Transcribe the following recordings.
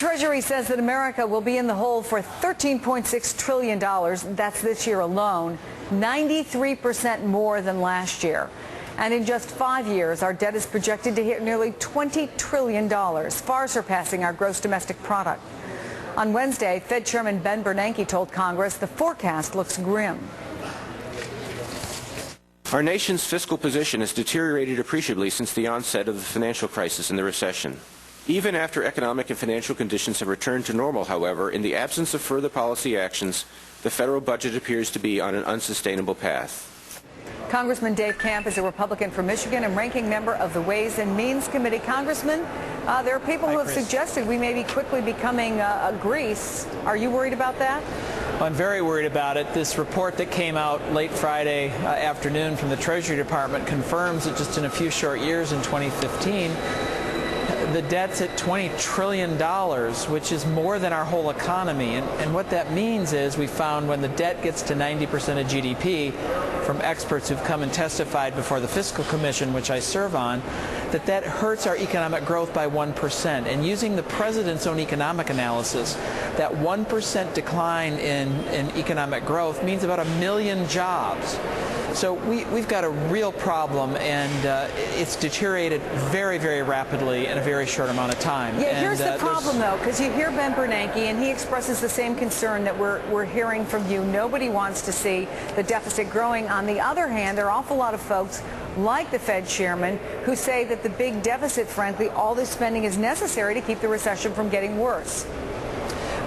Treasury says that America will be in the hole for $13.6 trillion. That's this year alone, 93% more than last year. And in just 5 years, our debt is projected to hit nearly $20 trillion, far surpassing our gross domestic product. On Wednesday, Fed Chairman Ben Bernanke told Congress the forecast looks grim. Our nation's fiscal position has deteriorated appreciably since the onset of the financial crisis and the recession. Even after economic and financial conditions have returned to normal, however, in the absence of further policy actions, the federal budget appears to be on an unsustainable path. Congressman Dave Camp is a Republican from Michigan and ranking member of the Ways and Means Committee. Congressman, there are people who have suggested we may be quickly becoming Greece. Are you worried about that? I'm very worried about it. This report that came out late Friday afternoon from the Treasury Department confirms that just in a few short years in 2015, the debt's at $20 trillion, which is more than our whole economy. And what that means is we found when the debt gets to 90% of GDP, from experts who've come and testified before the Fiscal Commission, which I serve on, that hurts our economic growth by 1%. And using the president's own economic analysis, that 1% decline in economic growth means about 1 million jobs. So we've got a real problem, and it's deteriorated very, very rapidly in a very short amount of time. Yeah, here's the problem, though, because you hear Ben Bernanke, and he expresses the same concern that we're hearing from you. Nobody wants to see the deficit growing. On the other hand, there are an awful lot of folks like the Fed chairman who say that the big deficit, frankly, all this spending is necessary to keep the recession from getting worse.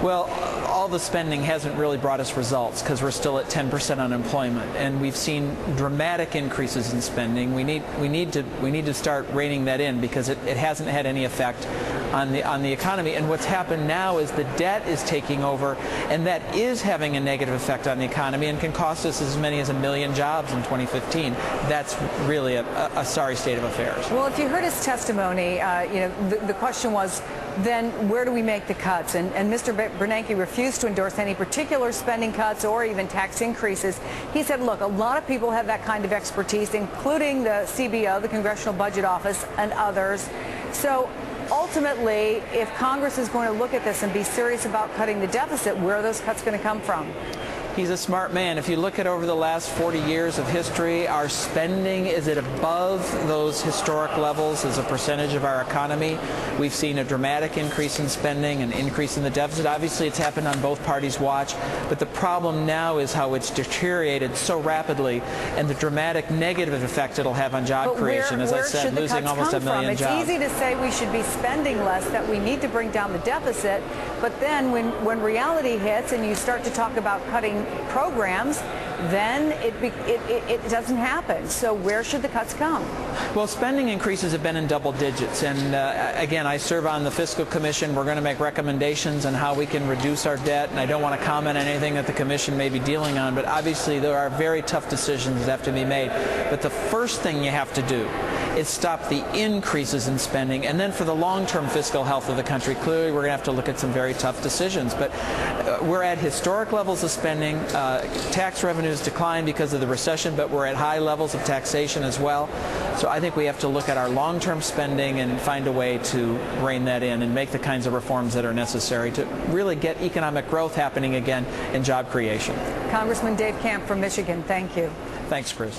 Well, all the spending hasn't really brought us results because we're still at 10% unemployment, and we've seen dramatic increases in spending. We need to start reining that in because it hasn't had any effect on the economy. And what's happened now is the debt is taking over, and that is having a negative effect on the economy and can cost us as many as 1 million jobs in 2015. That's really a sorry state of affairs. Well, if you heard his testimony, the question was, then where do we make the cuts? And Mr. Bernanke refused to endorse any particular spending cuts or even tax increases. He said, look, a lot of people have that kind of expertise, including the CBO, the Congressional Budget Office, and others. So ultimately, if Congress is going to look at this and be serious about cutting the deficit, where are those cuts going to come from? He's a smart man. If you look at over the last 40 years of history, our spending is at above those historic levels as a percentage of our economy. We've seen a dramatic increase in spending, an increase in the deficit. Obviously, it's happened on both parties' watch, but the problem now is how it's deteriorated so rapidly and the dramatic negative effect it'll have on job creation. As I said, losing almost 1 million jobs. It's easy to say we should be spending less, that we need to bring down the deficit, but then when reality hits and you start to talk about cutting programs, then it doesn't happen. So where should the cuts come? Well, spending increases have been in double digits. And again, I serve on the Fiscal Commission. We're going to make recommendations on how we can reduce our debt. And I don't want to comment on anything that the Commission may be dealing on. But obviously, there are very tough decisions that have to be made. But the first thing you have to do is stop the increases in spending. And then for the long-term fiscal health of the country, clearly we're going to have to look at some very tough decisions. But we're at historic levels of spending. Tax revenues declined because of the recession, but we're at high levels of taxation as well. So I think we have to look at our long-term spending and find a way to rein that in and make the kinds of reforms that are necessary to really get economic growth happening again and job creation. Congressman Dave Camp from Michigan, thank you. Thanks, Chris.